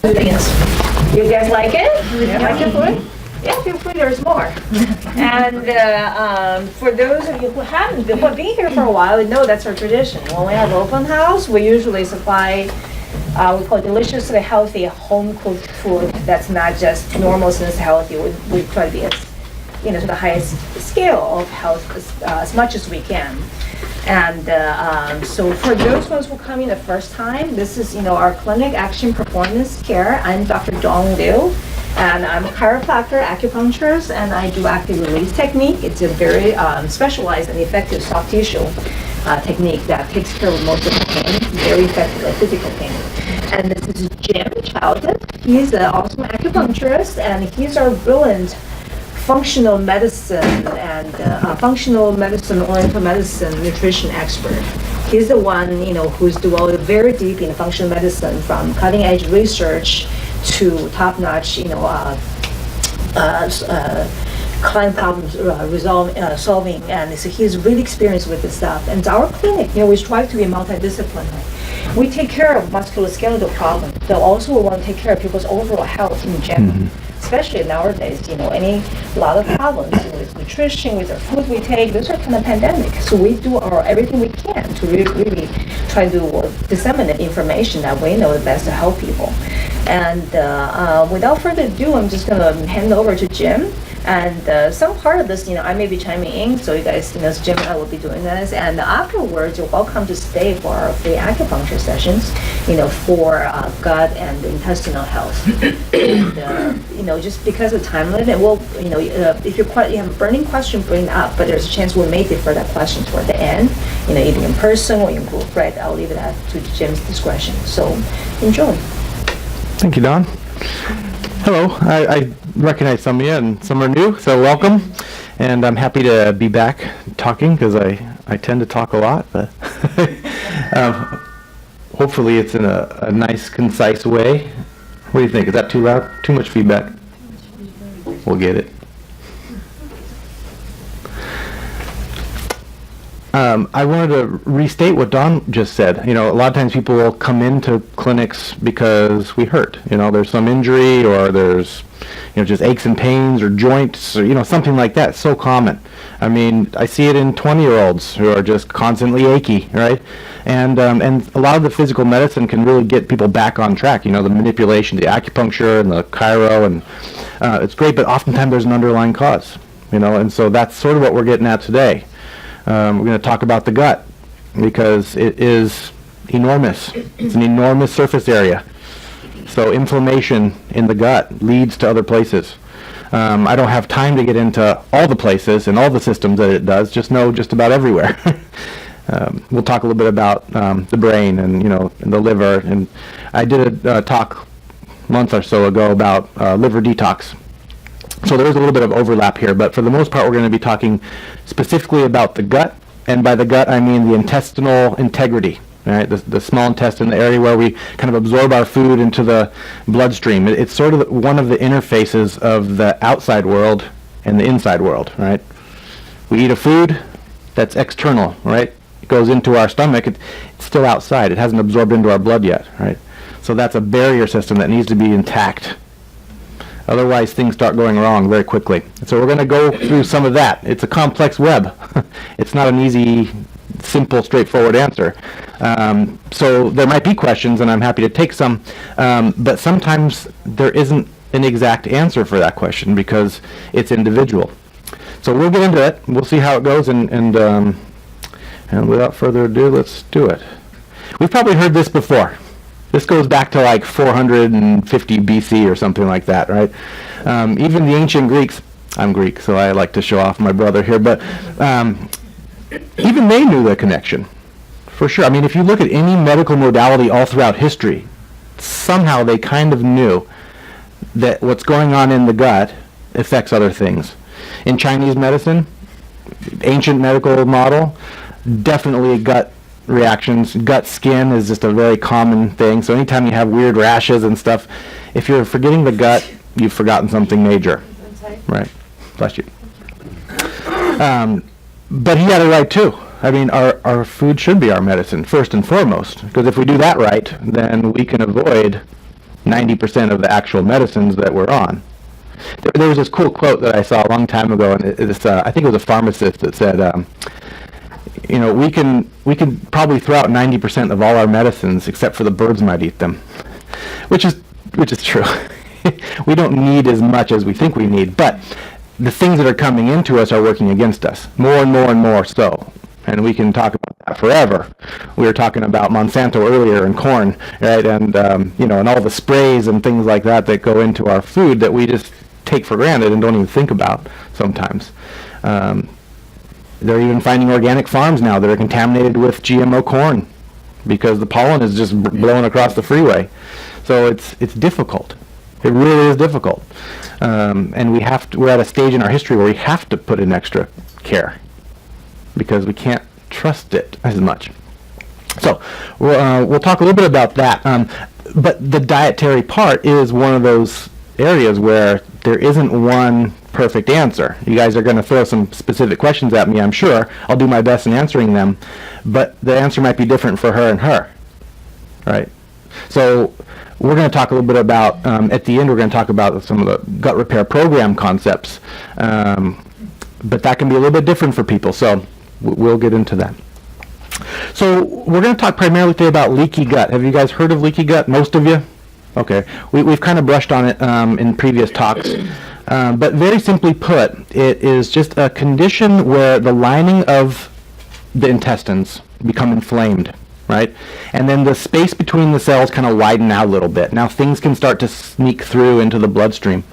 You guys like it? Yeah. Like the food? Yeah, feel free, there's more. And for those of you who haven't been here for a while, you know that's our tradition. When we have open house, we usually supply, we call it deliciously healthy home-cooked food that's not just normal since healthy. We try to be to the highest scale of health as much as we can. And so for those ones who come in the first time, this is our clinic, Action Performance Care. I'm Dr. Dong Liu, and I'm a chiropractor, acupuncturist, and I do active release technique. It's a very specialized and effective soft tissue technique that takes care of most of the pain, very effective at physical pain. And this is Jim Childhood. He's an awesome acupuncturist, and he's our brilliant functional medicine and oriental medicine nutrition expert. He's the one who's developed very deep in functional medicine, from cutting edge research to top notch client problem solving, and so he's really experienced with this stuff. And our clinic, we strive to be multidisciplinary. We take care of musculoskeletal problems, but also we want to take care of people's overall health in general. Especially nowadays, a lot of problems with nutrition, with the food we take. Those are kind of pandemic. So we do everything we can to really try to disseminate information that we know the best to help people. And without further ado, I'm just going to hand over to Jim. And some part of this, I may be chiming in, so you guys, Jim and I will be doing this. And afterwards, you're welcome to stay for our free acupuncture sessions, for gut and intestinal health. And, just because of time limit, we'll, if you have a burning question, bring it up, but there's a chance we may defer that question toward the end, either in person or in group, right? I'll leave that to Jim's discretion. So enjoy. Thank you, Don. Hello, I recognize some of you and some are new, so welcome. And I'm happy to be back talking because I tend to talk a lot, but hopefully it's in a nice, concise way. What do you think? Is that too loud? Too much feedback? We'll get it. I wanted to restate what Don just said. A lot of times people will come into clinics because we hurt. There's some injury, or there's, just aches and pains or joints, or, something like that. It's so common. I mean, I see it in 20-year-olds who are just constantly achy, right? And a lot of the physical medicine can really get people back on track. The manipulation, the acupuncture and the chiro, and it's great, but oftentimes there's an underlying cause, and so that's sort of what we're getting at today. We're going to talk about the gut because it is enormous. It's an enormous surface area. So inflammation in the gut leads to other places. I don't have time to get into all the places and all the systems that it does, just about everywhere. We'll talk a little bit about the brain and, and the liver. And I did a talk a month or so ago about liver detox. So there is a little bit of overlap here, but for the most part, we're going to be talking specifically about the gut, and by the gut, I mean the intestinal integrity, right? The small intestine, the area where we kind of absorb our food into the bloodstream. It's sort of one of the interfaces of the outside world and the inside world, right? We eat a food that's external, right? It goes into our stomach. It's still outside. It hasn't absorbed into our blood yet, right? So that's a barrier system that needs to be intact. Otherwise, things start going wrong very quickly. So we're going to go through some of that. It's a complex web. It's not an easy, simple, straightforward answer. So there might be questions, and I'm happy to take some. But sometimes there isn't an exact answer for that question because it's individual. So we'll get into it. We'll see how it goes. And without further ado, let's do it. We've probably heard this before. This goes back to like 450 BC or something like that, right? Even the ancient Greeks, I'm Greek, so I like to show off my brother here, but even they knew the connection, for sure. I mean, if you look at any medical modality all throughout history, somehow they kind of knew that what's going on in the gut affects other things. In Chinese medicine, ancient medical model, definitely gut reactions. Gut skin is just a very common thing. So anytime you have weird rashes and stuff, if you're forgetting the gut, you've forgotten something major. Right. Bless you. But he had it right too. I mean, our food should be our medicine first and foremost, because if we do that right, then we can avoid 90% of the actual medicines that we're on. There was this cool quote that I saw a long time ago, and I think it was a pharmacist that said, we can probably throw out 90% of all our medicines except for the birds might eat them, which is true. We don't need as much as we think we need, but the things that are coming into us are working against us more and more and more so. And we can talk about that forever. We were talking about Monsanto earlier and corn, right? And and all the sprays and things like that go into our food that we just take for granted and don't even think about sometimes. They're even finding organic farms now that are contaminated with GMO corn because the pollen is just blowing across the freeway. So it's difficult. It really is difficult. And we're at a stage in our history where we have to put in extra care because we can't trust it as much. So we'll talk a little bit about that. But the dietary part is one of those areas where there isn't one perfect answer. You guys are going to throw some specific questions at me, I'm sure. I'll do my best in answering them, but the answer might be different for her and her, right? So we're going to talk a little bit about, at the end, we're going to talk about some of the gut repair program concepts, but that can be a little bit different for people, so we'll get into that. So we're going to talk primarily today about leaky gut. Have you guys heard of leaky gut, most of you? Okay, we've kind of brushed on it in previous talks, but very simply put, it is just a condition where the lining of the intestines become inflamed, right? And then the space between the cells kind of widen out a little bit. Now things can start to sneak through into the bloodstream.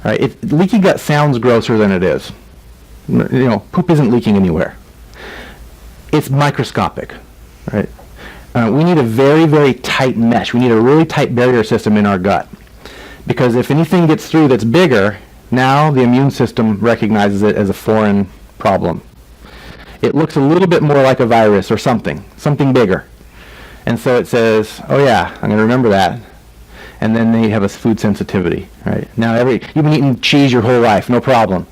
Right? Leaky gut sounds grosser than it is. Poop isn't leaking anywhere. It's microscopic, right? We need a very, very tight mesh. We need a really tight barrier system in our gut. Because if anything gets through that's bigger, now the immune system recognizes it as a foreign problem. It looks a little bit more like a virus or something bigger. And so it says, oh yeah, I'm going to remember that. And then they have a food sensitivity, right? Now you've been eating cheese your whole life, no problem.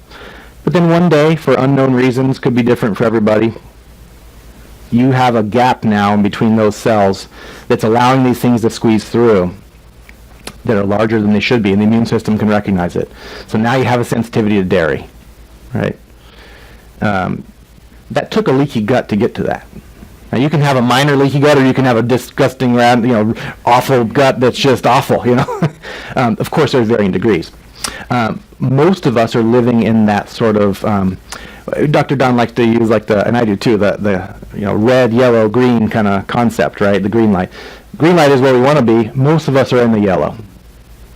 But then one day, for unknown reasons, could be different for everybody, you have a gap now in between those cells that's allowing these things to squeeze through that are larger than they should be, and the immune system can recognize it. So now you have a sensitivity to dairy, right? That took a leaky gut to get to that. Now you can have a minor leaky gut, or you can have a disgusting, awful gut that's just awful, Of course, there's varying degrees. Most of us are living in that sort of, Dr. Don likes to use and I do too, the red, yellow, green kind of concept, right? The green light. Green light is where we want to be. Most of us are in the yellow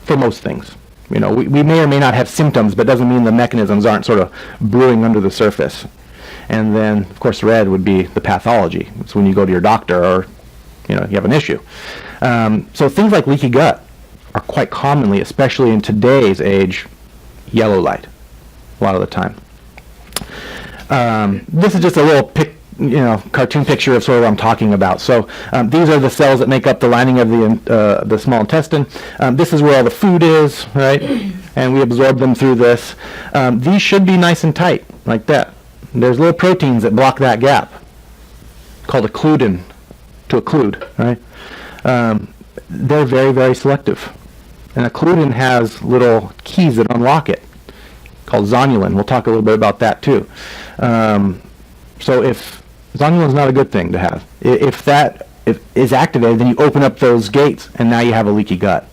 for most things. We may or may not have symptoms, but doesn't mean the mechanisms aren't sort of brewing under the surface. And then, of course, red would be the pathology. It's when you go to your doctor or, you have an issue. So things like leaky gut are quite commonly, especially in today's age, yellow light a lot of the time. This is just a little cartoon picture of sort of what I'm talking about. So these are the cells that make up the lining of the small intestine. This is where all the food is, right? And we absorb them through this. These should be nice and tight, like that. There's little proteins that block that gap, called occludin, to occlude, right? They're very, very selective. And occludin has little keys that unlock it, called zonulin. We'll talk a little bit about that too. So if zonulin is not a good thing to have, if that is activated, then you open up those gates, and now you have a leaky gut.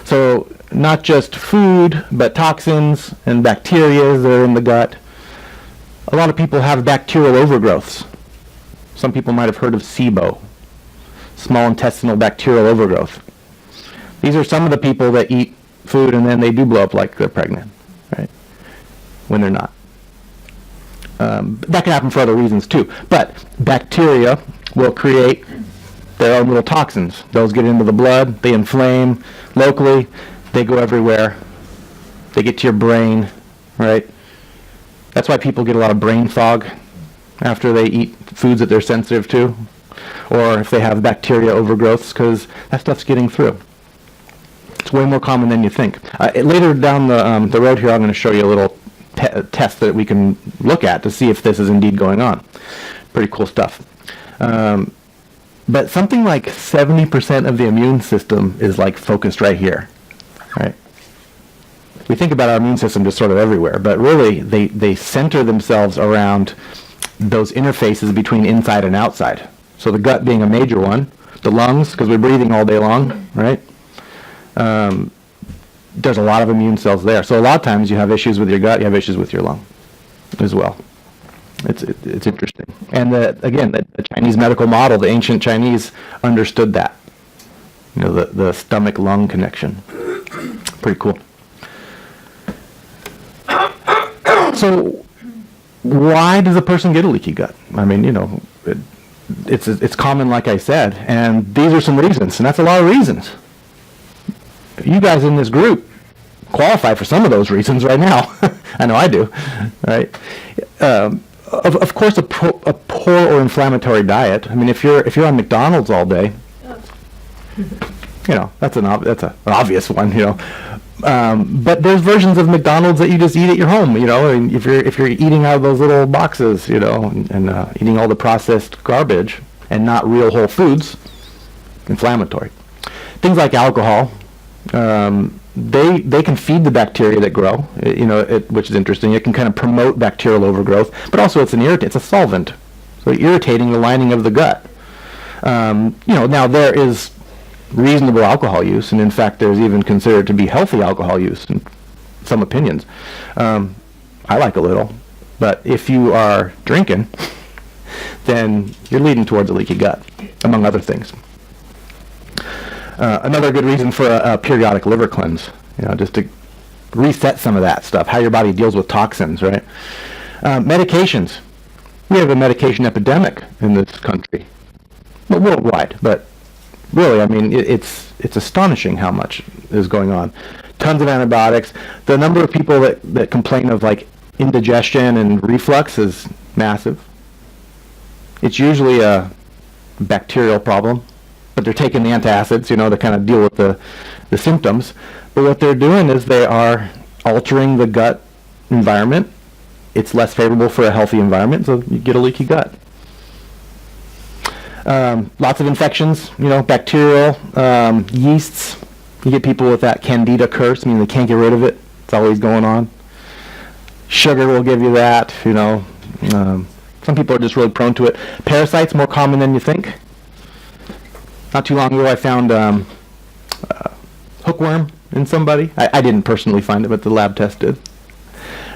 So not just food, but toxins and bacteria that are in the gut. A lot of people have bacterial overgrowths. Some people might have heard of SIBO, small intestinal bacterial overgrowth. These are some of the people that eat food and then they do blow up like they're pregnant, right? When they're not. That can happen for other reasons too. But bacteria will create their own little toxins. Those get into the blood, they inflame locally, they go everywhere, they get to your brain, right? That's why people get a lot of brain fog after they eat foods that they're sensitive to, or if they have bacteria overgrowths, because that stuff's getting through. It's way more common than you think. Later down the road here, I'm going to show you a little test that we can look at to see if this is indeed going on. Pretty cool stuff. But something like 70% of the immune system is like focused right here, right? We think about our immune system just sort of everywhere, but really they center themselves around those interfaces between inside and outside. So the gut being a major one, the lungs, because we're breathing all day long, right? There's a lot of immune cells there. So a lot of times you have issues with your gut, you have issues with your lung as well. It's interesting. And again, the Chinese medical model, the ancient Chinese understood that. You know, the stomach-lung connection. Pretty cool. So why does a person get a leaky gut? I mean, you know, it's common, like I said, and these are some reasons, and that's a lot of reasons. You guys in this group qualify for some of those reasons right now. I know I do, right? Of course, a poor or inflammatory diet. I mean, if you're on McDonald's all day, you know, that's an obvious one, you know. But there's versions of McDonald's that you just eat at your home, you know. And if you're eating out of those little boxes, you know, and eating all the processed garbage and not real whole foods, inflammatory. Things like alcohol, they can feed the bacteria that grow, you know, which is interesting. It can kind of promote bacterial overgrowth, but also it's an irritant. It's a solvent, so irritating the lining of the gut. You know, now there is reasonable alcohol use, and in fact there's even considered to be healthy alcohol use in some opinions. I like a little, but if you are drinking, then you're leading towards a leaky gut, among other things. Another good reason for a periodic liver cleanse, you know, just to reset some of that stuff, how your body deals with toxins, right? Medications. We have a medication epidemic in this country, well, worldwide, but really, I mean, it's astonishing how much is going on. Tons of antibiotics. The number of people that complain of like indigestion and reflux is massive. It's usually a bacterial problem, but they're taking the antacids, you know, to kind of deal with the symptoms. But what they're doing is they are altering the gut environment. It's less favorable for a healthy environment, so you get a leaky gut. Lots of infections, you know, bacterial, yeasts. You get people with that candida curse, I mean, they can't get rid of it. It's always going on. Sugar will give you that, you know. Some people are just really prone to it. Parasites, more common than you think. Not too long ago, I found hookworm in somebody. I didn't personally find it, but the lab test did.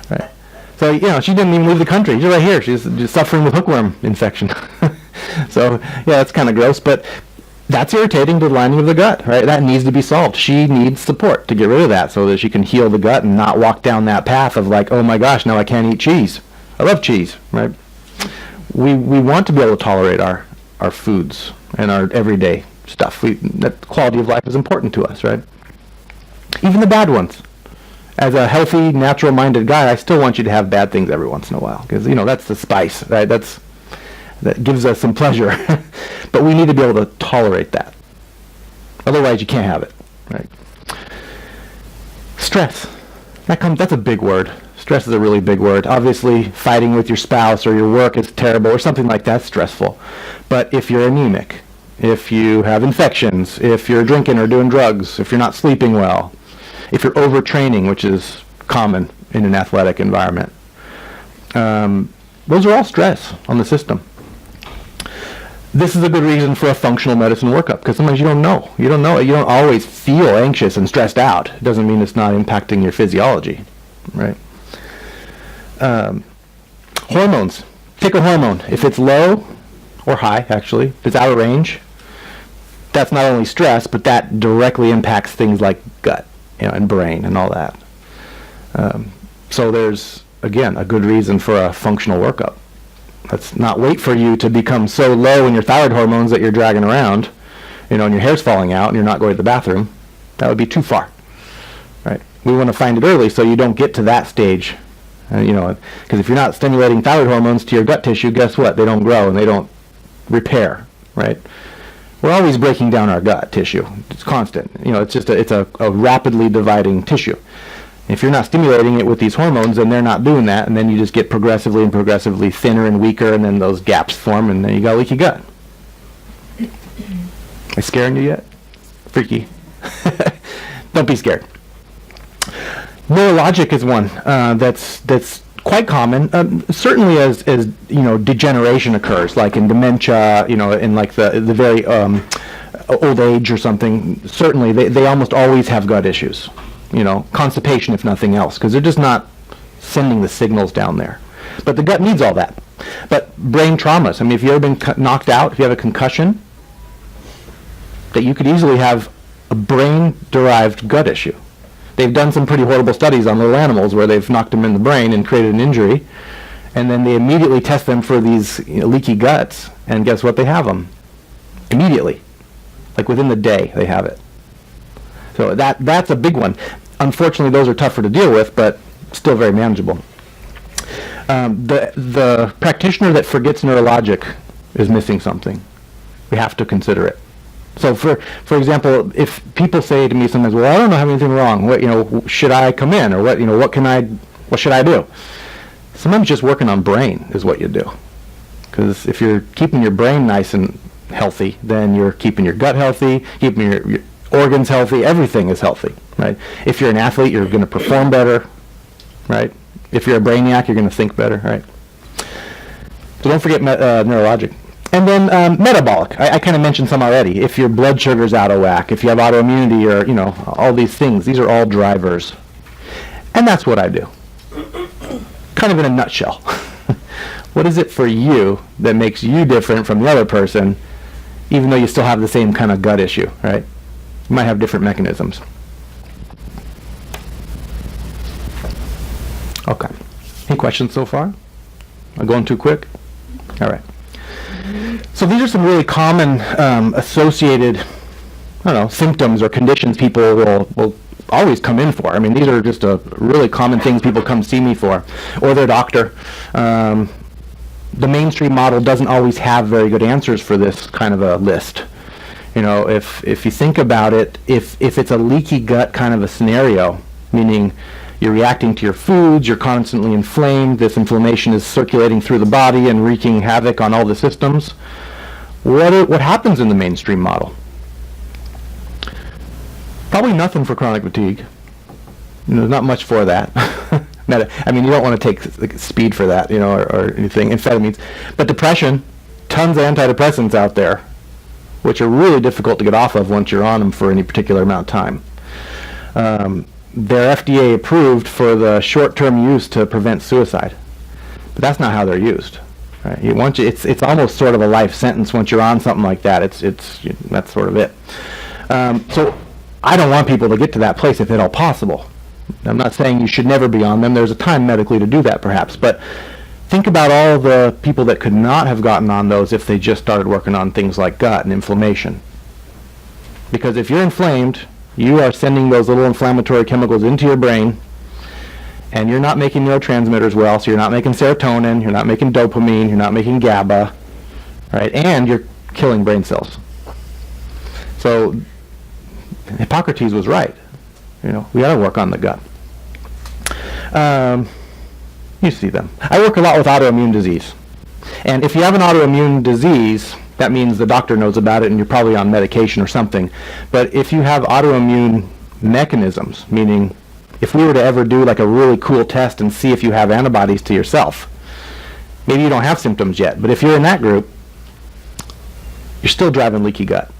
Right. So, you know, she didn't even leave the country. She's right here. She's just suffering with hookworm infection. So, yeah, that's kind of gross, but that's irritating to the lining of the gut, right? That needs to be solved. She needs support to get rid of that so that she can heal the gut and not walk down that path of like, oh my gosh, now I can't eat cheese. I love cheese, right? We want to be able to tolerate our foods and our everyday stuff. That quality of life is important to us, right? Even the bad ones. As a healthy, natural-minded guy, I still want you to have bad things every once in a while because, you know, that's the spice, right? That gives us some pleasure. But we need to be able to tolerate that. Otherwise, you can't have it, right? Stress. That's a big word. Stress is a really big word. Obviously, fighting with your spouse or your work is terrible or something like that's stressful. But if you're anemic, if you have infections, if you're drinking or doing drugs, if you're not sleeping well, if you're overtraining, which is common in an athletic environment, those are all stress on the system. This is a good reason for a functional medicine workup because sometimes you don't know. You don't always feel anxious and stressed out. It doesn't mean it's not impacting your physiology, right? Hormones. Pick a hormone. If it's low or high, actually, if it's out of range, that's not only stress, but that directly impacts things like gut, you know, and brain and all that. So there's, again, a good reason for a functional workup. Let's not wait for you to become so low in your thyroid hormones that you're dragging around, you know, and your hair's falling out and you're not going to the bathroom. That would be too far, right? We want to find it early so you don't get to that stage, you know, because if you're not stimulating thyroid hormones to your gut tissue, guess what? They don't grow and they don't repair, right? We're always breaking down our gut tissue. It's constant. You know, it's a rapidly dividing tissue. If you're not stimulating it with these hormones, then they're not doing that, and then you just get progressively thinner and weaker, and then those gaps form, and then you got leaky gut. I scaring you yet? Freaky. Don't be scared. Neurologic is one that's quite common. Certainly, as degeneration occurs, like in dementia, in like the very old age or something. Certainly, they almost always have gut issues. Constipation, if nothing else, because they're just not sending the signals down there. But the gut needs all that. But brain traumas. I mean, if you've ever been knocked out, if you have a concussion, that you could easily have a brain-derived gut issue. They've done some pretty horrible studies on little animals where they've knocked them in the brain and created an injury, and then they immediately test them for these leaky guts, and guess what? They have them immediately, like within the day they have it. So that's a big one. Unfortunately, those are tougher to deal with, but still very manageable. The practitioner that forgets neurologic is missing something. We have to consider it. So for example, if people say to me sometimes, well, I don't have anything wrong. What, should I come in, or what should I do? Sometimes just working on brain is what you do. Because if you're keeping your brain nice and healthy, then you're keeping your gut healthy, keeping your organs healthy, everything is healthy, right? If you're an athlete, you're going to perform better, right? If you're a brainiac, you're going to think better, right? So don't forget neurologic. And then metabolic. I kind of mentioned some already. If your blood sugar's out of whack, if you have autoimmunity, or all these things, these are all drivers. And that's what I do. Kind of in a nutshell. What is it for you that makes you different from the other person, even though you still have the same kind of gut issue, right? You might have different mechanisms. Okay. Any questions so far? Am I going too quick? All right. So these are some really common associated, symptoms or conditions people will always come in for. I mean, these are just really common things people come see me for, or their doctor. The mainstream model doesn't always have very good answers for this kind of a list. If you think about it, if it's a leaky gut kind of a scenario, meaning you're reacting to your foods, you're constantly inflamed, this inflammation is circulating through the body and wreaking havoc on all the systems, what happens in the mainstream model? Probably nothing for chronic fatigue. There's not much for that. I mean, you don't want to take speed for that, or anything, amphetamines. But depression, tons of antidepressants out there, which are really difficult to get off of once you're on them for any particular amount of time. They're FDA approved for the short-term use to prevent suicide, but that's not how they're used. Right? It's almost sort of a life sentence once you're on something like that. That's sort of it. So I don't want people to get to that place if at all possible. I'm not saying you should never be on them. There's a time medically to do that, perhaps, but think about all the people that could not have gotten on those if they just started working on things like gut and inflammation. Because if you're inflamed, you are sending those little inflammatory chemicals into your brain, and you're not making neurotransmitters well, so you're not making serotonin, you're not making dopamine, you're not making GABA, right? And you're killing brain cells. So Hippocrates was right. We got to work on the gut. You see them. I work a lot with autoimmune disease. And if you have an autoimmune disease, that means the doctor knows about it and you're probably on medication or something. But if you have autoimmune mechanisms, meaning if we were to ever do like a really cool test and see if you have antibodies to yourself, maybe you don't have symptoms yet, but if you're in that group, you're still driving leaky gut.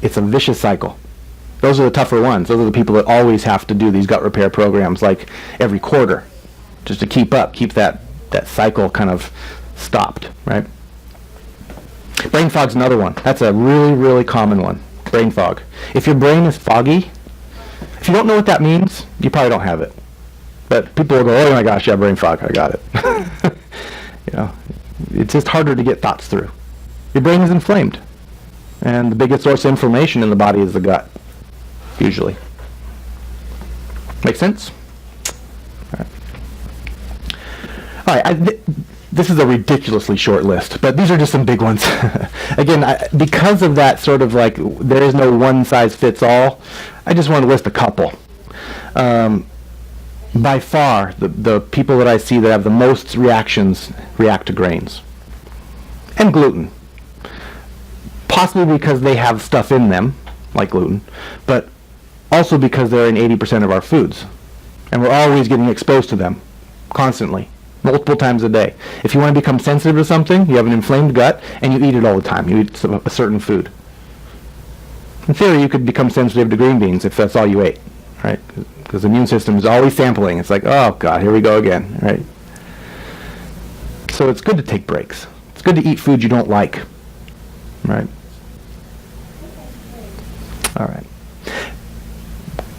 It's a vicious cycle. Those are the tougher ones. Those are the people that always have to do these gut repair programs like every quarter just to keep that cycle kind of stopped, right? Brain fog's another one. That's a really, really common one. Brain fog. If your brain is foggy, if you don't know what that means, you probably don't have it. But people will go, oh my gosh, you have brain fog. I got it. It's just harder to get thoughts through. Your brain is inflamed. And the biggest source of inflammation in the body is the gut, usually. Make sense? All right. This is a ridiculously short list, but these are just some big ones. Again, because of that sort of like there is no one size fits all, I just want to list a couple. By far, the people that I see that have the most reactions react to grains and gluten. possibly because they have stuff in them, like gluten, but also because they're in 80% of our foods. And we're always getting exposed to them, constantly, multiple times a day. If you want to become sensitive to something, you have an inflamed gut, and you eat it all the time. You eat a certain food. In theory, you could become sensitive to green beans if that's all you ate, right? Because the immune system is always sampling. It's like, oh, God, here we go again, right? So it's good to take breaks. It's good to eat food you don't like, right? All right.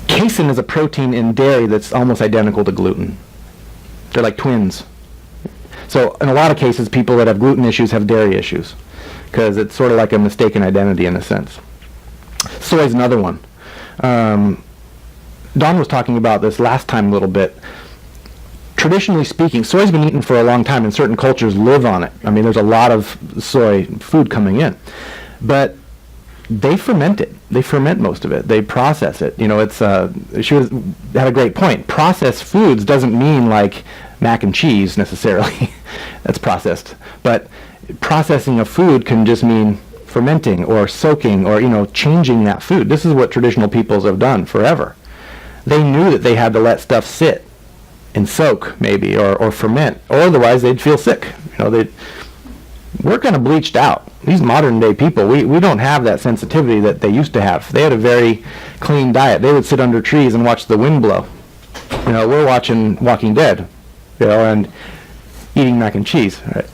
Casein is a protein in dairy that's almost identical to gluten. They're like twins. So in a lot of cases, people that have gluten issues have dairy issues because it's sort of like a mistaken identity in a sense. Soy is another one. Don was talking about this last time a little bit. Traditionally speaking, soy's been eaten for a long time, and certain cultures live on it. I mean, there's a lot of soy food coming in. But they ferment it. They ferment most of it. They process it. You know, it's she had a great point. Processed foods doesn't mean like mac and cheese necessarily. That's processed. But processing a food can just mean fermenting or soaking or, you know, changing that food. This is what traditional peoples have done forever. They knew that they had to let stuff sit and soak maybe or ferment, or otherwise they'd feel sick. You know, we're kind of bleached out. These modern day people, we don't have that sensitivity that they used to have. They had a very clean diet. They would sit under trees and watch the wind blow. You know, we're watching Walking Dead, you know, and eating mac and cheese. Right?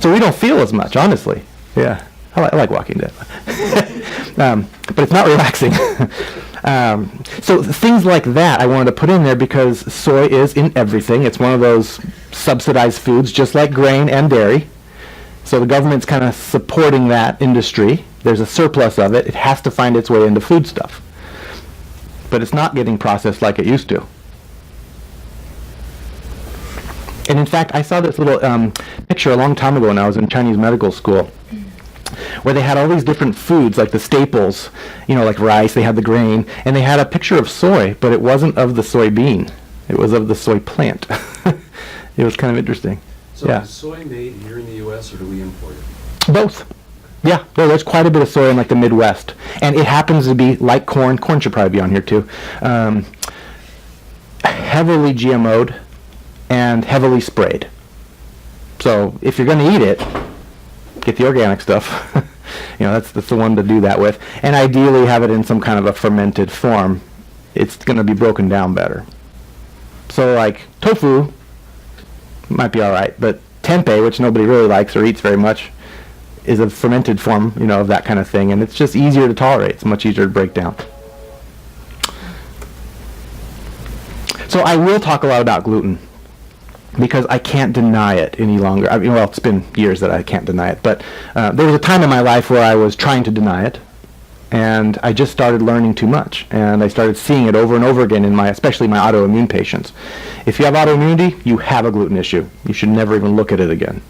So we don't feel as much, honestly. Yeah, I like Walking Dead. But it's not relaxing. So things like that I wanted to put in there because soy is in everything. It's one of those subsidized foods, just like grain and dairy. So the government's kind of supporting that industry. There's a surplus of it. It has to find its way into food stuff. But it's not getting processed like it used to. And in fact, I saw this little picture a long time ago when I was in Chinese medical school, where they had all these different foods, like the staples, you know, like rice, they had the grain, and they had a picture of soy, but it wasn't of the soybean. It was of the soy plant. It was kind of interesting. So Yeah. is soy made here in the U.S. or do we import it? Both. Yeah, well, there's quite a bit of soy in like the Midwest. And it happens to be like corn. Corn should probably be on here too. Heavily GMO'd and heavily sprayed. So if you're going to eat it, get the organic stuff. You know, that's the one to do that with. And ideally have it in some kind of a fermented form. It's going to be broken down better. So like tofu might be all right, but tempeh, which nobody really likes or eats very much, is a fermented form, you know, of that kind of thing, and it's just easier to tolerate. It's much easier to break down. So I will talk a lot about gluten because I can't deny it any longer. I mean, well, it's been years that I can't deny it, but there was a time in my life where I was trying to deny it, and I just started learning too much, and I started seeing it over and over again in especially my autoimmune patients. If you have autoimmunity, you have a gluten issue. You should never even look at it again.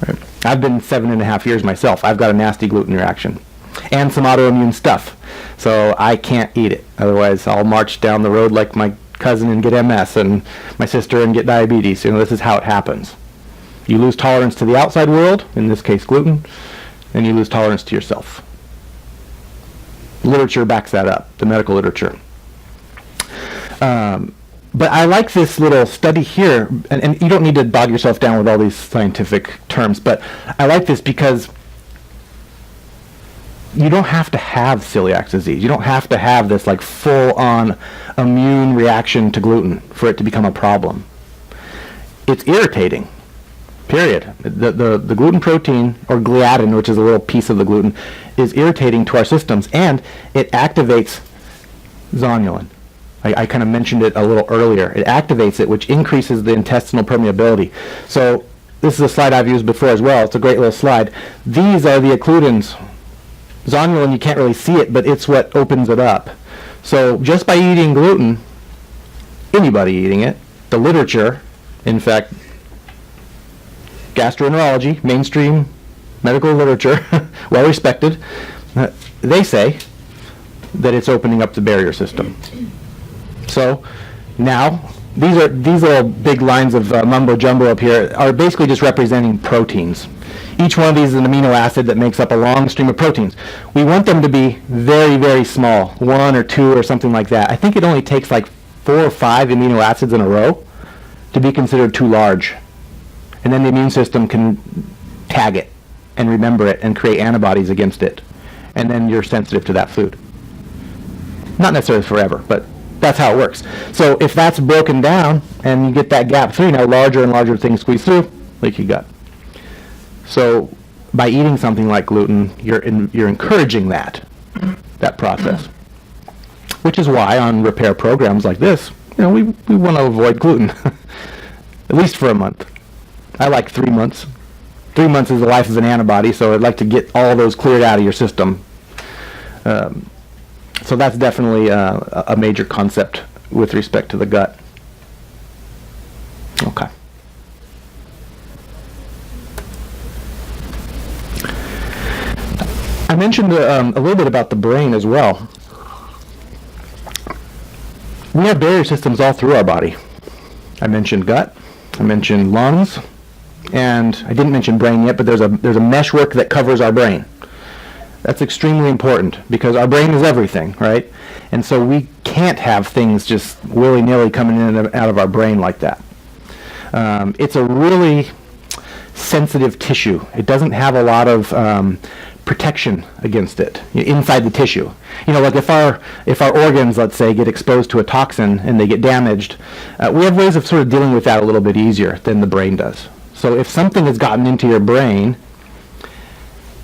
Right? I've been 7.5 years myself. I've got a nasty gluten reaction and some autoimmune stuff, so I can't eat it. Otherwise, I'll march down the road like my cousin and get MS, and my sister and get diabetes. You know, this is how it happens. You lose tolerance to the outside world, in this case gluten, and you lose tolerance to yourself. Literature backs that up, the medical literature. But I like this little study here, and you don't need to bog yourself down with all these scientific terms, but I like this because you don't have to have celiac disease. You don't have to have this like full-on immune reaction to gluten for it to become a problem. It's irritating, period. The gluten protein, or gliadin, which is a little piece of the gluten, is irritating to our systems, and it activates zonulin. I kind of mentioned it a little earlier. It activates it, which increases the intestinal permeability. So this is a slide I've used before as well. It's a great little slide. These are the occludins. Zonulin, you can't really see it, but it's what opens it up. So just by eating gluten, anybody eating it, the literature, in fact, gastroenterology, mainstream medical literature, well respected, they say that it's opening up the barrier system. So now, these little big lines of mumbo jumbo up here are basically just representing proteins. Each one of these is an amino acid that makes up a long stream of proteins. We want them to be very, very small, 1 or 2 or something like that. I think it only takes like 4 or 5 amino acids in a row to be considered too large. And then the immune system can tag it and remember it and create antibodies against it. And then you're sensitive to that food. Not necessarily forever, but that's how it works. So if that's broken down and you get that gap through, now larger and larger things squeeze through, leaky gut. So by eating something like gluten, you're encouraging that process. Which is why on repair programs like this, we want to avoid gluten, at least for a month. I like 3 months. 3 months is the life of an antibody, so I'd like to get all those cleared out of your system. So that's definitely a major concept with respect to the gut. Okay. I mentioned a little bit about the brain as well. We have barrier systems all through our body. I mentioned gut, I mentioned lungs, and I didn't mention brain yet, but there's a meshwork that covers our brain. That's extremely important because our brain is everything, right? And so we can't have things just willy-nilly coming in and out of our brain like that. It's a really sensitive tissue. It doesn't have a lot of protection against it inside the tissue. Like if our organs, let's say, get exposed to a toxin and they get damaged, we have ways of sort of dealing with that a little bit easier than the brain does. So if something has gotten into your brain,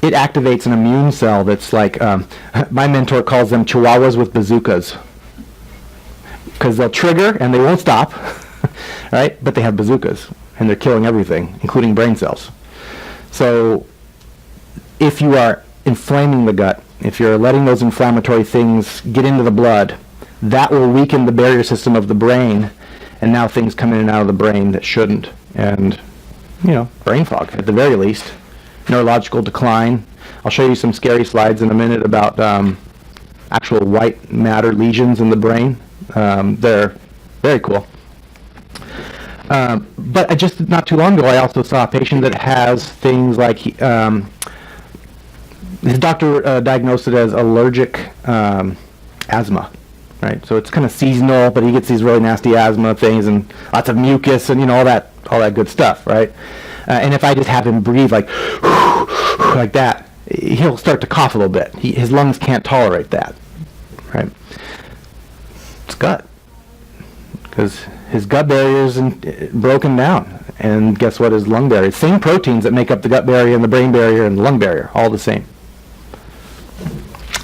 it activates an immune cell that's like, my mentor calls them chihuahuas with bazookas. Because they'll trigger and they won't stop, right? But they have bazookas and they're killing everything, including brain cells. So if you are inflaming the gut, if you're letting those inflammatory things get into the blood, that will weaken the barrier system of the brain, and now things come in and out of the brain that shouldn't. And, brain fog at the very least. Neurological decline. I'll show you some scary slides in a minute about actual white matter lesions in the brain. They're very cool. But just not too long ago, I also saw a patient that has things like his doctor diagnosed it as allergic asthma, right? So it's kind of seasonal, but he gets these really nasty asthma things and lots of mucus and all that good stuff, right? And if I just have him breathe like that, he'll start to cough a little bit. His lungs can't tolerate that, right? It's gut, because his gut barrier is broken down, and guess what? His lung barrier, same proteins that make up the gut barrier and the brain barrier and the lung barrier, all the same.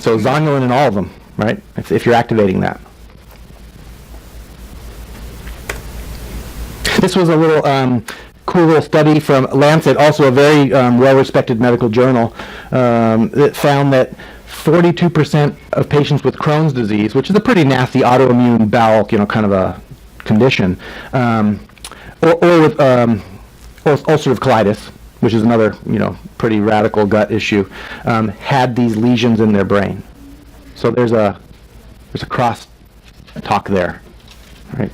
So zonulin in all of them, right? If you're activating that. This was a little cool little study from Lancet, also a very well-respected medical journal, that found that 42% of patients with Crohn's disease, which is a pretty nasty autoimmune bowel, kind of a condition, or with ulcerative colitis, which is another, pretty radical gut issue, had these lesions in their brain. So there's a cross talk there, right?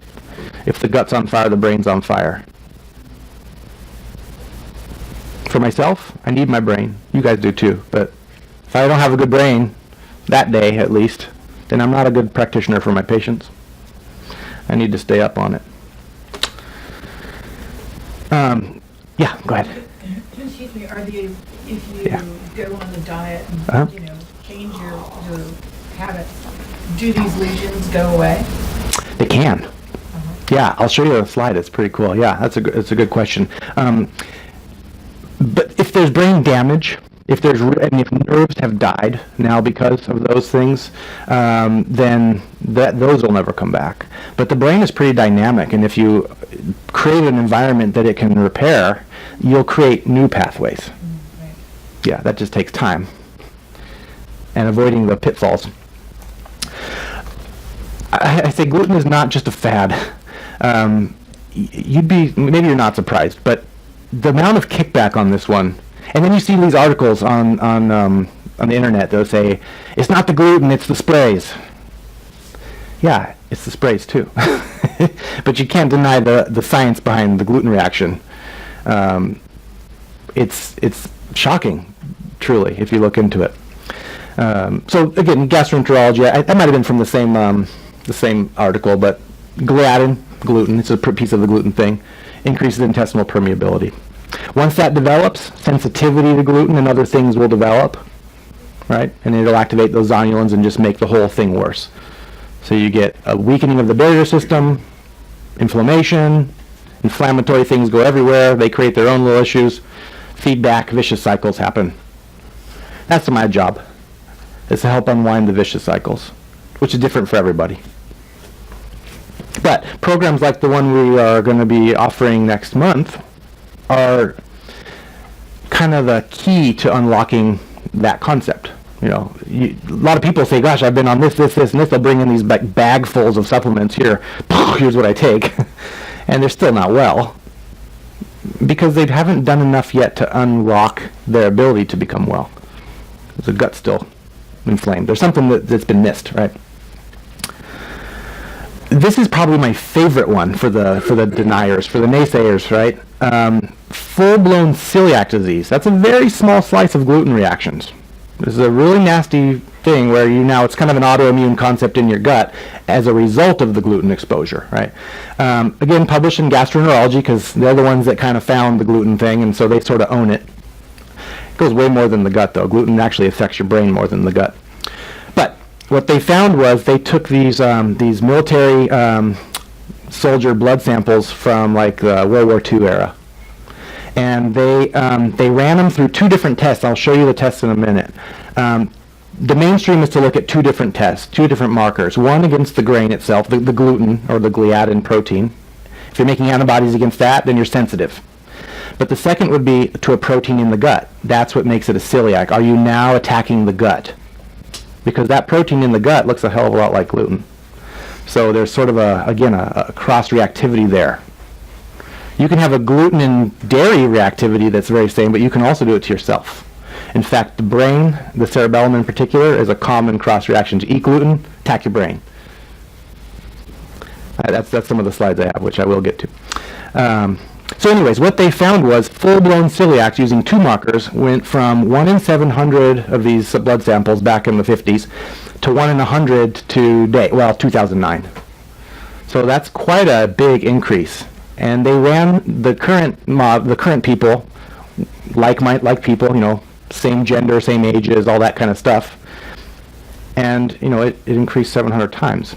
If the gut's on fire, the brain's on fire. For myself, I need my brain. You guys do too. But if I don't have a good brain, that day at least, then I'm not a good practitioner for my patients. I need to stay up on it. Yeah, go ahead. Excuse me, if you go on the diet and change your habits, do these lesions go away? They can. Yeah, I'll show you a slide. It's pretty cool. Yeah, that's a good question. But if there's brain damage, if nerves have died now because of those things, then those will never come back. But the brain is pretty dynamic, and if you create an environment that it can repair, you'll create new pathways. Right. Yeah, that just takes time. And avoiding the pitfalls. I say gluten is not just a fad. Maybe you're not surprised, but the amount of kickback on this one, and then you see these articles on the internet that'll say, it's not the gluten, it's the sprays. Yeah, it's the sprays too. But you can't deny the science behind the gluten reaction. it's shocking, truly, if you look into it. So again, gastroenterology, that might have been from the same article, but gliadin, gluten, it's a piece of the gluten thing, increases intestinal permeability. Once that develops, sensitivity to gluten and other things will develop, right? And it'll activate those zonulins and just make the whole thing worse. So you get a weakening of the barrier system, inflammation, inflammatory things go everywhere, they create their own little issues, feedback, vicious cycles happen. That's my job, is to help unwind the vicious cycles, which is different for everybody. But programs like the one we are going to be offering next month are kind of the key to unlocking that concept. You know, a lot of people say, gosh, I've been on this, and this. They'll bring in these bagfuls of supplements here. Here's what I take. And they're still not well because they haven't done enough yet to unlock their ability to become well. The gut's still inflamed. There's something that's been missed, right? This is probably my favorite one for the deniers, for the naysayers, right? Full-blown celiac disease. That's a very small slice of gluten reactions. This is a really nasty thing where it's kind of an autoimmune concept in your gut as a result of the gluten exposure, right? Again, published in gastroenterology because they're the ones that kind of found the gluten thing, and so they sort of own it. It goes way more than the gut, though. Gluten actually affects your brain more than the gut. But what they found was they took these military soldier blood samples from like the World War II era, and they ran them through two different tests. I'll show you the tests in a minute. The mainstream is to look at two different tests, two different markers. One against the grain itself, the gluten or the gliadin protein. If you're making antibodies against that, then you're sensitive. But the second would be to a protein in the gut. That's what makes it a celiac. Are you now attacking the gut? Because that protein in the gut looks a hell of a lot like gluten. So there's sort of a cross-reactivity there. You can have a gluten and dairy reactivity that's very same, but you can also do it to yourself. In fact, the brain, the cerebellum in particular, is a common cross-reaction. To eat gluten, attack your brain. That's some of the slides I have, which I will get to. So anyways, what they found was full-blown celiacs using two markers went from 1 in 700 of these blood samples back in the 50s to 1 in 100 today, 2009. So that's quite a big increase. And they ran the current people, like people, same gender, same ages, all that kind of stuff. And, it increased 700 times.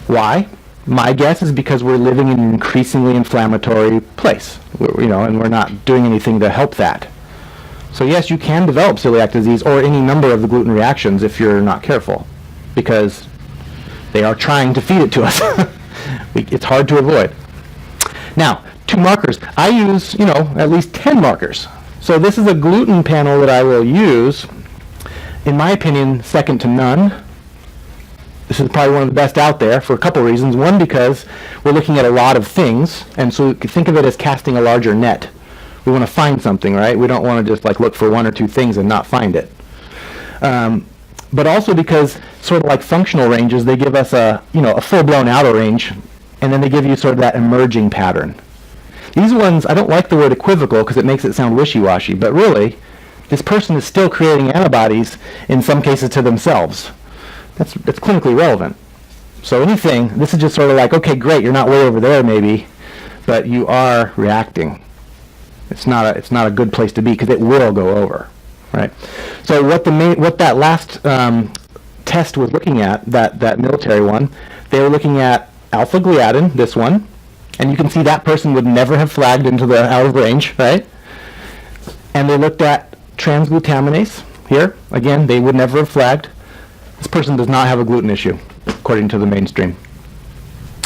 Why? My guess is because we're living in an increasingly inflammatory place, and we're not doing anything to help that. So yes, you can develop celiac disease or any number of the gluten reactions if you're not careful, because they are trying to feed it to us. It's hard to avoid. Now, two markers. I use, at least 10 markers. So this is a gluten panel that I will use. In my opinion, second to none. This is probably one of the best out there for a couple reasons. One, because we're looking at a lot of things, and so think of it as casting a larger net. We want to find something, right? We don't want to just look for one or two things and not find it. But also because, sort of like functional ranges, they give us a full-blown outer range, and then they give you sort of that emerging pattern. These ones, I don't like the word equivocal because it makes it sound wishy-washy, but really, this person is still creating antibodies, in some cases to themselves. That's clinically relevant. So this is just sort of like, okay, great, you're not way over there maybe, but you are reacting. It's not a good place to be because it will go over, right? So what that last test was looking at, that military one, they were looking at alpha gliadin, this one, and you can see that person would never have flagged into the out of range, right? And they looked at transglutaminase here. Again, they would never have flagged. This person does not have a gluten issue, according to the mainstream.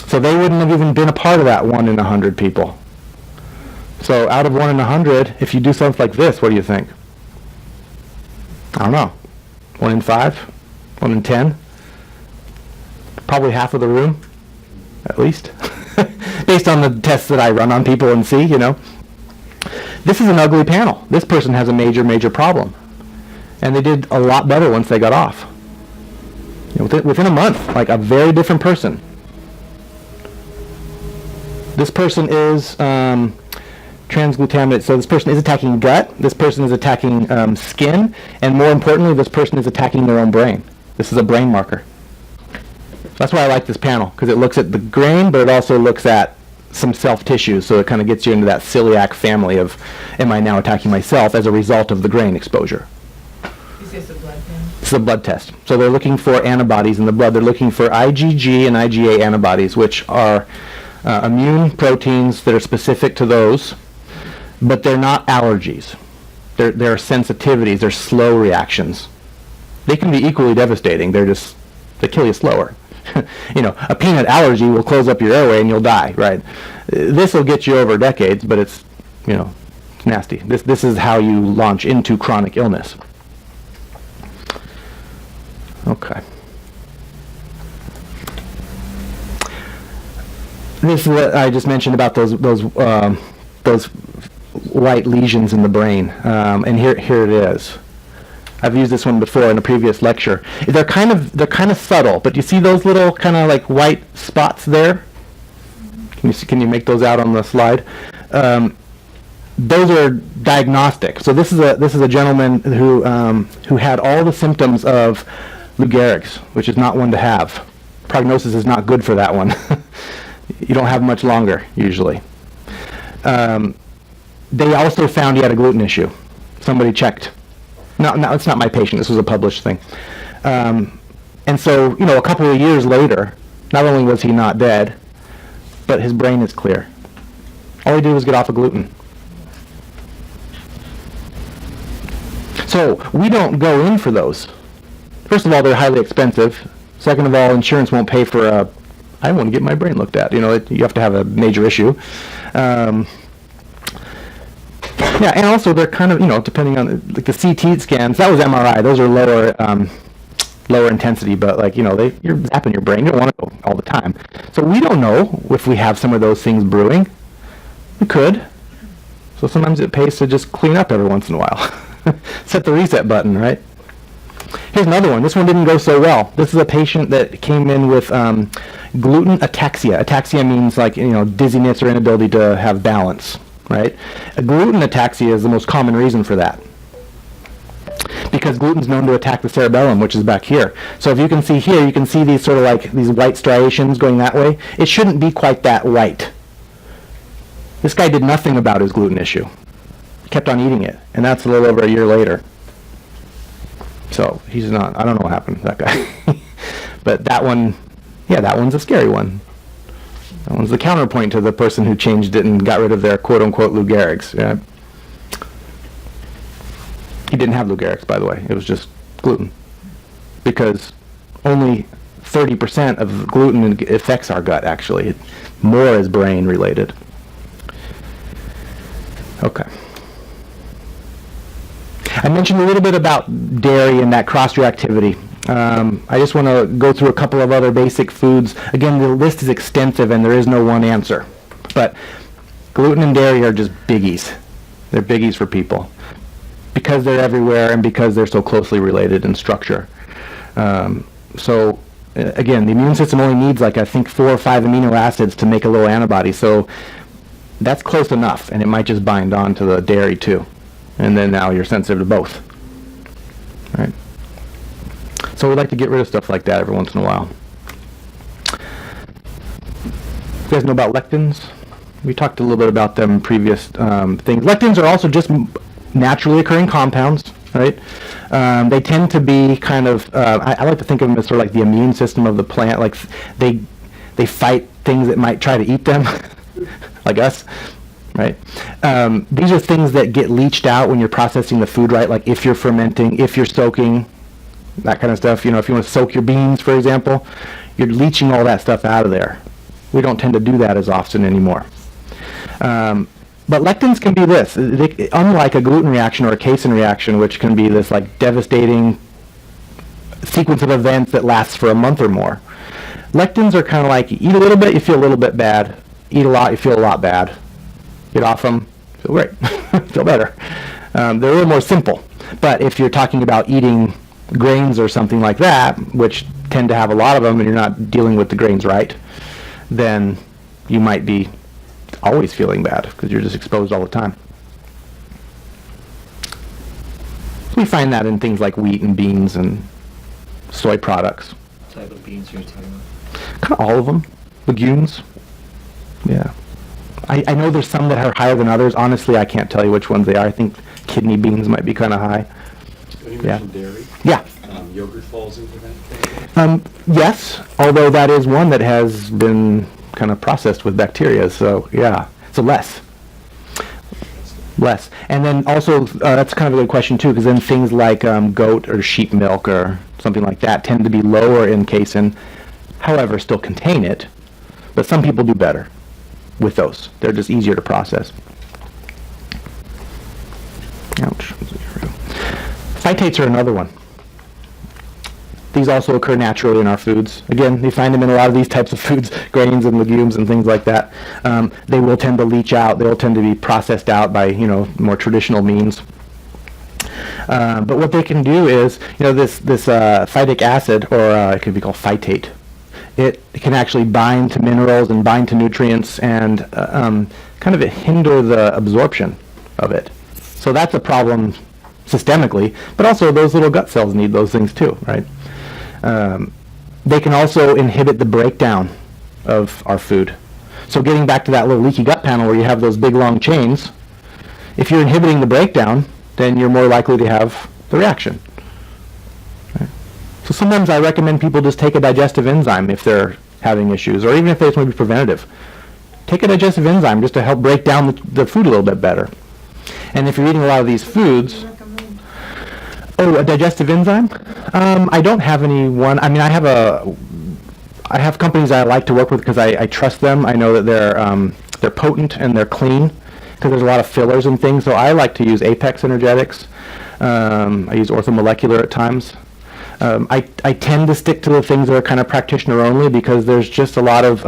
So they wouldn't have even been a part of that 1 in 100 people. So out of 1 in 100, if you do something like this, what do you think? I don't know. 1 in 5? 1 in 10? Probably half of the room, at least. Based on the tests that I run on people and see, This is an ugly panel. This person has a major, major problem. And they did a lot better once they got off. Within a month, like a very different person. This person is transglutaminase. So this person is attacking gut, this person is attacking skin, and more importantly, this person is attacking their own brain. This is a brain marker. That's why I like this panel, because it looks at the grain, but it also looks at some self-tissues, so it kind of gets you into that celiac family of, am I now attacking myself as a result of the grain exposure? Is this a blood test? It's a blood test. So they're looking for antibodies in the blood. They're looking for IgG and IgA antibodies, which are immune proteins that are specific to those, but they're not allergies. They're sensitivities. They're slow reactions. They can be equally devastating. They kill you slower. A peanut allergy will close up your airway and you'll die, right? This will get you over decades, but it's nasty. This is how you launch into chronic illness. Okay. This is what I just mentioned about those white lesions in the brain, and here it is. I've used this one before in a previous lecture. They're kind of subtle, but you see those little kind of like white spots there? Can you make those out on the slide? Those are diagnostic. So this is a gentleman who had all the symptoms of Lou Gehrig's, which is not one to have. Prognosis is not good for that one. You don't have much longer usually. They also found he had a gluten issue. Somebody checked. No, it's not my patient. This was a published thing. And so, a couple of years later, not only was he not dead, but his brain is clear. All he did was get off of gluten. So we don't go in for those. First of all, they're highly expensive. Second of all, insurance won't pay for I want to get my brain looked at. You have to have a major issue. Yeah, and also they're kind of, depending on like the CT scans, that was MRI. Those are lower intensity, but you're zapping your brain. You don't want to go all the time. So we don't know if we have some of those things brewing. We could. So sometimes it pays to just clean up every once in a while. Set the reset button, right? Here's another one. This one didn't go so well. This is a patient that came in with gluten ataxia. Ataxia means dizziness or inability to have balance, right? A gluten ataxia is the most common reason for that, because gluten is known to attack the cerebellum, which is back here. So if you can see here, you can see these sort of these white striations going that way. It shouldn't be quite that white. This guy did nothing about his gluten issue. He kept on eating it, and that's a little over a year later. So he's not, I don't know what happened to that guy. But that one, that one's a scary one. That one's the counterpoint to the person who changed it and got rid of their quote-unquote Lou Gehrig's. Yeah. He didn't have Lou Gehrig's, by the way. It was just gluten. Because only 30% of gluten affects our gut, actually. More is brain-related. Okay. I mentioned a little bit about dairy and that cross-reactivity. I just want to go through a couple of other basic foods. Again, the list is extensive and there is no one answer. But gluten and dairy are just biggies. They're biggies for people because they're everywhere and because they're so closely related in structure. So again, the immune system only needs I think 4 or 5 amino acids to make a little antibody. So that's close enough, and it might just bind on to the dairy too. And then now you're sensitive to both. Right? So we like to get rid of stuff like that every once in a while. You guys know about lectins? We talked a little bit about them in previous things. Lectins are also just naturally occurring compounds, right? They tend to be kind of, I like to think of them as sort of like the immune system of the plant. Like they fight things that might try to eat them, like us. Right? These are things that get leached out when you're processing the food, right? Like if you're fermenting, if you're soaking, that kind of stuff. If you want to soak your beans, for example, you're leaching all that stuff out of there. We don't tend to do that as often anymore. But lectins can be this. Unlike a gluten reaction or a casein reaction, which can be this devastating sequence of events that lasts for a month or more. Lectins are kind of eat a little bit, you feel a little bit bad. Eat a lot, you feel a lot bad. Get off them, feel great, feel better. They're a little more simple. But if you're talking about eating grains or something like that, which tend to have a lot of them and you're not dealing with the grains right, then you might be always feeling bad because you're just exposed all the time. We find that in things like wheat and beans and soy products. What type of beans are you talking about? Kind of all of them. Legumes. Yeah. I know there's some that are higher than others. Honestly, I can't tell you which ones they are. I think kidney beans might be kind of high. When you Yeah. mentioned dairy, Yeah. yogurt falls into that category? Yes, although that is one that has been kind of processed with bacteria, so yeah. So less. And then also, that's kind of a good question too, because then things like goat or sheep milk or something like that tend to be lower in casein, however, still contain it. But some people do better with those. They're just easier to process. Ouch. Phytates are another one. These also occur naturally in our foods. Again, you find them in a lot of these types of foods, grains and legumes and things like that. They will tend to leach out. They will tend to be processed out by, more traditional means. But what they can do is, this phytic acid, or it could be called phytate, it can actually bind to minerals and bind to nutrients and kind of hinder the absorption of it. So that's a problem systemically, but also those little gut cells need those things too, right? They can also inhibit the breakdown of our food. So getting back to that little leaky gut panel where you have those big long chains, if you're inhibiting the breakdown, then you're more likely to have the reaction. Right? So sometimes I recommend people just take a digestive enzyme if they're having issues, or even if they just want to be preventative. Take a digestive enzyme just to help break down the food a little bit better. And if you're eating a lot of these foods, a digestive enzyme? I don't have any one. I mean, I have companies I like to work with because I trust them. I know that they're potent and they're clean because there's a lot of fillers and things. So I like to use Apex Energetics. I use orthomolecular at times. I tend to stick to the things that are kind of practitioner only because there's just a lot of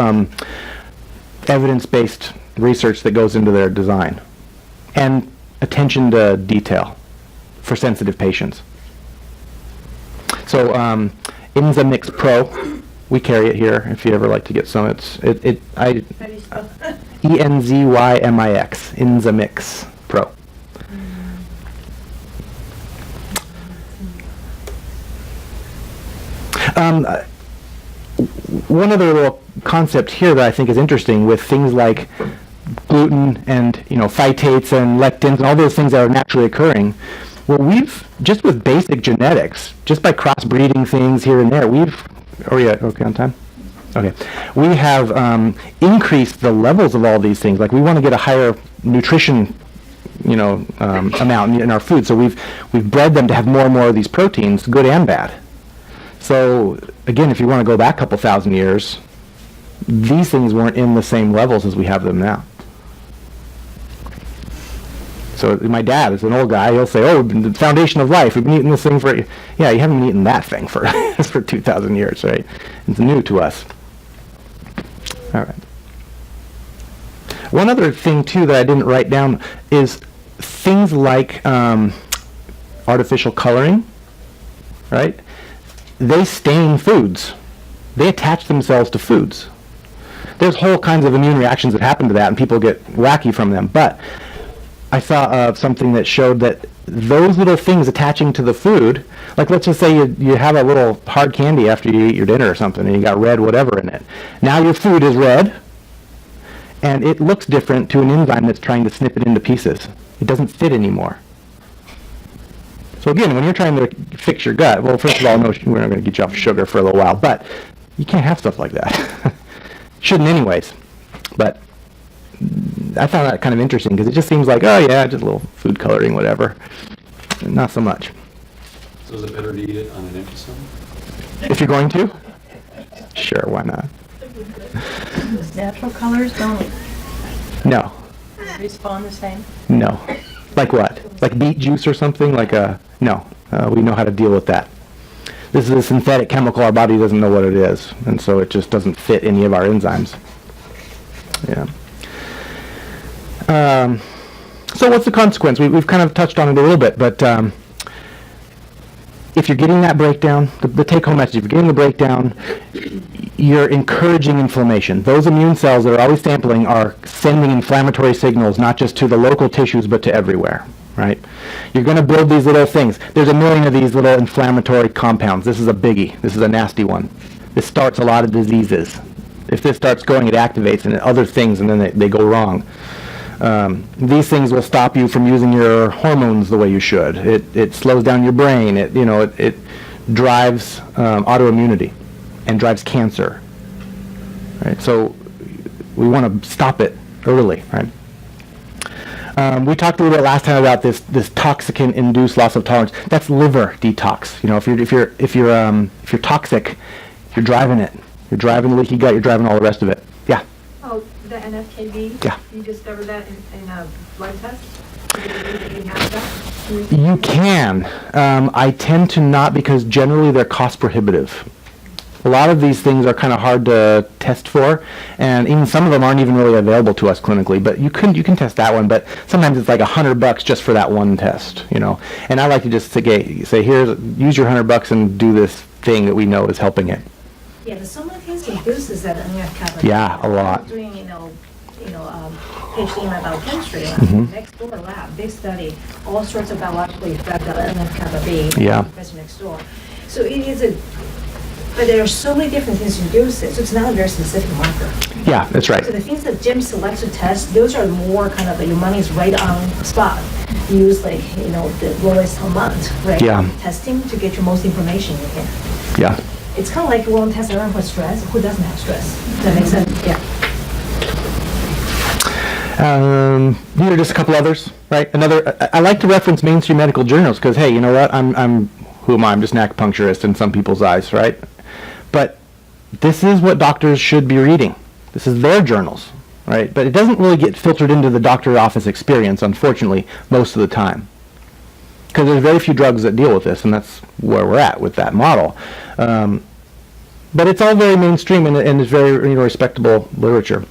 evidence-based research that goes into their design and attention to detail for sensitive patients. So Enzymix Pro, we carry it here if you ever like to get some. How do you spell that? Enzymix, Enzymix Pro. One other little concept here that I think is interesting with things like gluten and phytates and lectins and all those things that are naturally occurring. Well, we've just with basic genetics, just by crossbreeding things here and there, are we okay on time? Okay. We have increased the levels of all these things. Like we want to get a higher nutrition, amount in our food. So we've bred them to have more and more of these proteins, good and bad. So again, if you want to go back a couple thousand years, these things weren't in the same levels as we have them now. So my dad is an old guy. He'll say, the foundation of life. We've been eating this thing for... Yeah, you haven't been eating that thing for 2,000 years, right? It's new to us. All right. One other thing, too, that I didn't write down is things like artificial coloring, right? They stain foods. They attach themselves to foods. There's whole kinds of immune reactions that happen to that, and people get wacky from them. But I saw something that showed that those little things attaching to the food, like let's just say you have a little hard candy after you eat your dinner or something and you got red whatever in it. Now your food is red and it looks different to an enzyme that's trying to snip it into pieces. It doesn't fit anymore. So again, when you're trying to fix your gut, well, first of all, no, we're not going to get you off sugar for a little while, but you can't have stuff like that. Shouldn't anyways. But I found that kind of interesting because it just seems like, just a little food coloring, whatever. Not so much. So is it better to eat it on an empty stomach? If you're going to? Sure, why not? Natural colors don't No. respond the same? No. Like what? Like beet juice or something? No. We know how to deal with that. This is a synthetic chemical. Our body doesn't know what it is, and so it just doesn't fit any of our enzymes. Yeah. So what's the consequence? We've kind of touched on it a little bit, but if you're getting that breakdown, the take-home message, if you're getting the breakdown, you're encouraging inflammation. Those immune cells that are always sampling are sending inflammatory signals, not just to the local tissues, but to everywhere, right? You're going to build these little things. There's a million of these little inflammatory compounds. This is a biggie. This is a nasty one. This starts a lot of diseases. If this starts going, it activates and other things, and then they go wrong. These things will stop you from using your hormones the way you should. It slows down your brain. It drives autoimmunity and drives cancer. Right? So we want to stop it early. Right? We talked a little bit last time about this toxicant-induced loss of tolerance. That's liver detox. If you're toxic, you're driving it. You're driving the leaky gut. You're driving all the rest of it. Yeah. Oh, the NFKB? Yeah. You discovered that in a blood test? You have that? You can. I tend to not, because generally they're cost prohibitive. A lot of these things are kind of hard to test for, and even some of them aren't even really available to us clinically. But you can test that one. But sometimes it's like $100 just for that one test, And I like to just say, here, use your $100 and do this thing that we know is helping it. Yeah, there's so many things induces that NF-kappa. Yeah, a lot. I'm doing, PhD in my biochemistry lab, next door lab, they study all sorts of biological effects of NF-kappa B. Yeah. Professor next door. So it is but there are so many different things to induce it, so it's not a very specific marker. Yeah, that's right. So the things that Jim selects to test, those are more kind of your money is right on the spot. You use the lowest amount, right? Yeah. Testing to get your most information you can. Yeah. It's kind of like we won't test everyone for stress. Who doesn't have stress? Does that make sense? Yeah. These are just a couple others, right? I like to reference mainstream medical journals because, hey, you know what? Who am I? I'm just an acupuncturist in some people's eyes, right? But this is what doctors should be reading. This is their journals, right? But it doesn't really get filtered into the doctor office experience, unfortunately, most of the time. Because there's very few drugs that deal with this, and that's where we're at with that model. But it's all very mainstream, and it's very respectable literature.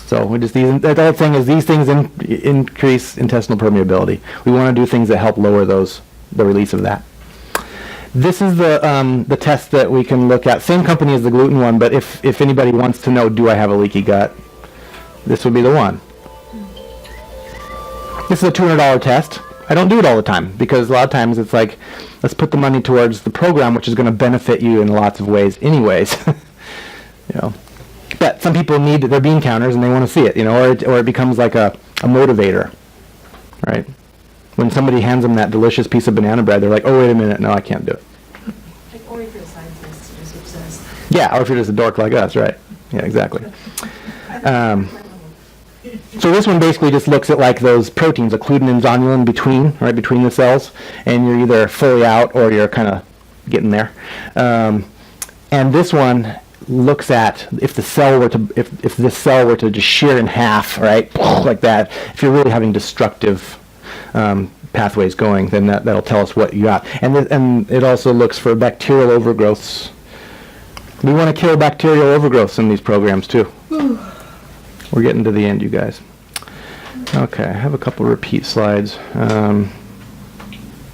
So the other thing is these things increase intestinal permeability. We want to do things that help lower the release of that. This is the test that we can look at. Same company as the gluten one, but if anybody wants to know, do I have a leaky gut, this would be the one. This is a $200 test. I don't do it all the time because a lot of times it's like, let's put the money towards the program, which is going to benefit you in lots of ways anyways. But some people need their bean counters and they want to see it, or it becomes like a motivator, right? When somebody hands them that delicious piece of banana bread, they're like, oh, wait a minute, no, I can't do it. Or if you're a scientist, you're just obsessed. Yeah, or if you're just a dork like us, right? Yeah, exactly. So this one basically just looks at like those proteins, occludin and zonulin between the cells, and you're either fully out or you're kind of getting there. And this one looks at if this cell were to just shear in half, right, like that. If you're really having destructive pathways going, then that'll tell us what you got. And it also looks for bacterial overgrowths. We want to kill bacterial overgrowths in these programs too. We're getting to the end, you guys. Okay, I have a couple repeat slides.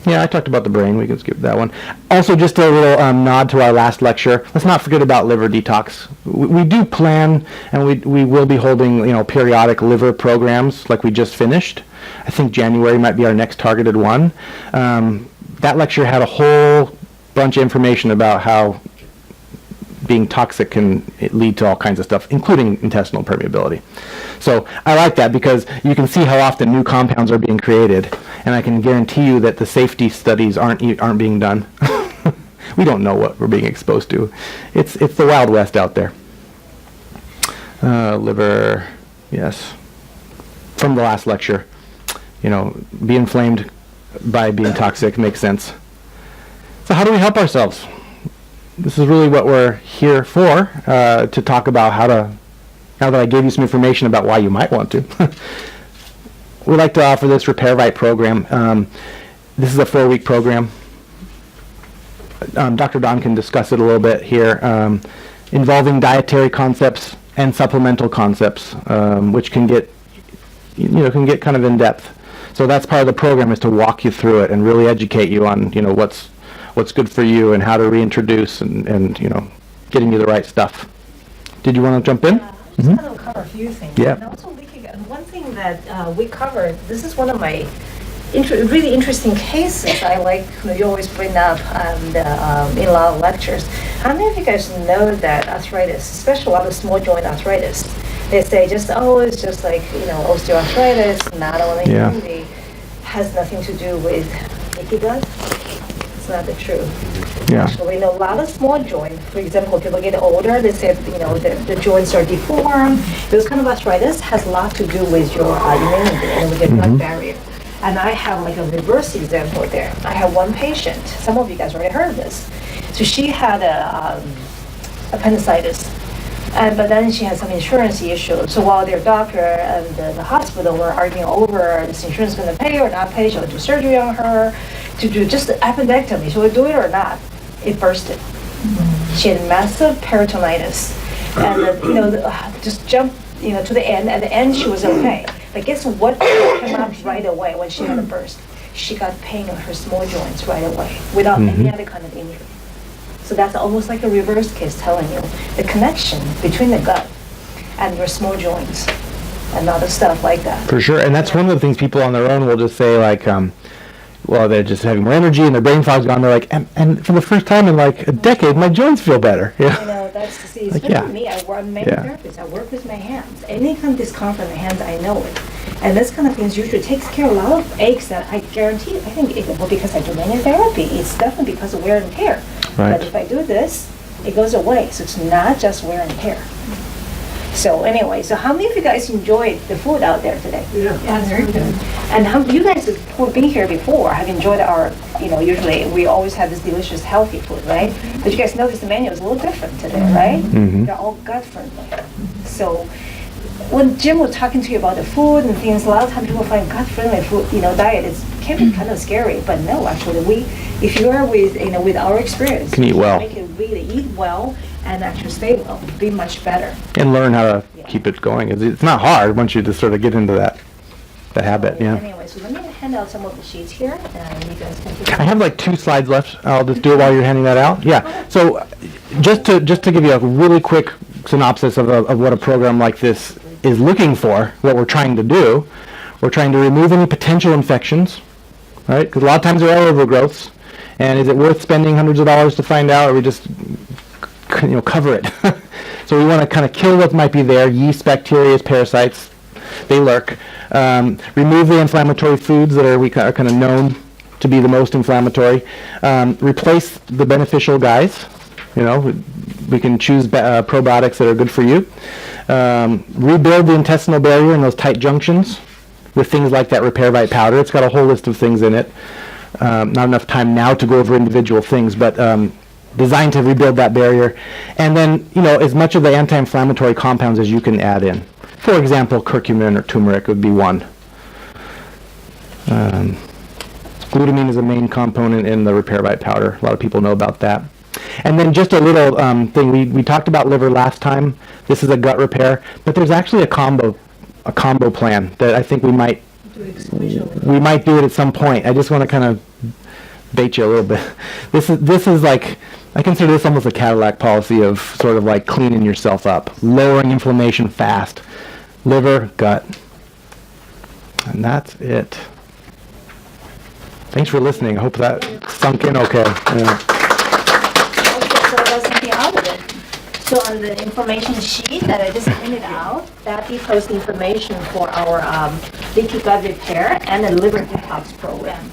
Yeah, I talked about the brain. We can skip that one. Also, just a little nod to our last lecture. Let's not forget about liver detox. We do plan, and we will be holding periodic liver programs like we just finished. I think January might be our next targeted one. That lecture had a whole bunch of information about how being toxic can lead to all kinds of stuff, including intestinal permeability. So I like that because you can see how often new compounds are being created, and I can guarantee you that the safety studies aren't being done. We don't know what we're being exposed to. It's the Wild West out there. Liver, yes. From the last lecture, be inflamed by being toxic makes sense. So how do we help ourselves? This is really what we're here for, to talk about now that I gave you some information about why you might want to. We like to offer this Repair Right program. This is a 4-week program. Dr. Don can discuss it a little bit here, involving dietary concepts and supplemental concepts, which can get kind of in depth. So that's part of the program, is to walk you through it and really educate you on what's good for you and how to reintroduce and getting you the right stuff. Did you want to jump in? Just kind of cover a few things. Yeah. And also leaky gut. And one thing that we covered, this is one of my really interesting cases I like, you always bring up in a lot of lectures. How many of you guys know that arthritis, especially a lot of small joint arthritis, they say just, oh, it's just like, osteoarthritis, not only immunity, has nothing to do with leaky gut? It's not the truth. Yeah. Actually, a lot of small joints, for example, people get older, they say, the joints are deformed. Those kind of arthritis has a lot to do with your immunity and with your gut barrier. And I have like a reverse example there. I have one patient, some of you guys already heard this. So she had appendicitis, but then she had some insurance issues. So while their doctor and the hospital were arguing over this insurance going to pay or not pay, she would do surgery on her, to do just the appendectomy. She would do it or not. It bursted. She had massive peritonitis. And just jumped to the end. At the end, she was okay. But guess what came up right away when she had a burst? She got pain in her small joints right away without any other kind of injury. So that's almost like a reverse case telling you the connection between the gut and your small joints and other stuff like that. For sure, and that's one of the things people on their own will just say, like, well, they're just having more energy and their brain fog's gone. They're like, and for the first time in like a decade, my joints feel better. Yeah. That's to see. Like, Especially me, I'm a therapist. I work with my hands. Any kind of discomfort in the hands, I know it. And this kind of things usually takes care of a lot of aches that I guarantee. I think because I do manual therapy, it's definitely because of wear and tear. Right. But if I do this, it goes away. So it's not just wear and tear. So anyway, so how many of you guys enjoyed the food out there today? Yeah, very good. And how you guys who have been here before have enjoyed our, usually we always have this delicious healthy food, right? But you guys notice the menu is a little different today, right? They're all gut friendly. So when Jim was talking to you about the food and things, a lot of times people find gut friendly food, diet can be kind of scary, but no, actually if you are with our experience, Can eat well. make it really eat well and actually stay well, be much better. And learn how to keep it going. It's not hard once you just sort of get into that habit. Yeah. Anyway, so let me hand out some of the sheets here, and you guys can take I have like 2 slides left. I'll just do it while you're handing that out. Yeah. So just to give you a really quick synopsis of what a program like this is looking for, what we're trying to do. We're trying to remove any potential infections, right? Because a lot of times there are overgrowths. And is it worth spending hundreds of dollars to find out, or we just cover it? So we want to kind of kill what might be there: yeast, bacteria, parasites. They lurk. Remove the inflammatory foods that are kind of known to be the most inflammatory. Replace the beneficial guys. We can choose probiotics that are good for you. Rebuild the intestinal barrier and those tight junctions with things like that Repair Bite powder. It's got a whole list of things in it. Not enough time now to go over individual things, but designed to rebuild that barrier. And then, as much of the anti-inflammatory compounds as you can add in. For example, curcumin or turmeric would be one. Glutamine is a main component in the Repair Bite powder. A lot of people know about that. And then just a little thing, we talked about liver last time. This is a gut repair, but there's actually a combo plan that I think we might do it at some point. I just want to kind of bait you a little bit. This is like, I consider this almost a Cadillac policy of sort of like cleaning yourself up, lowering inflammation fast. Liver, gut. And that's it. Thanks for listening. I hope that sunk in okay. Yeah. So that's something out of it. So on the information sheet that I just printed out, that details the information for our leaky gut repair and the liver detox program.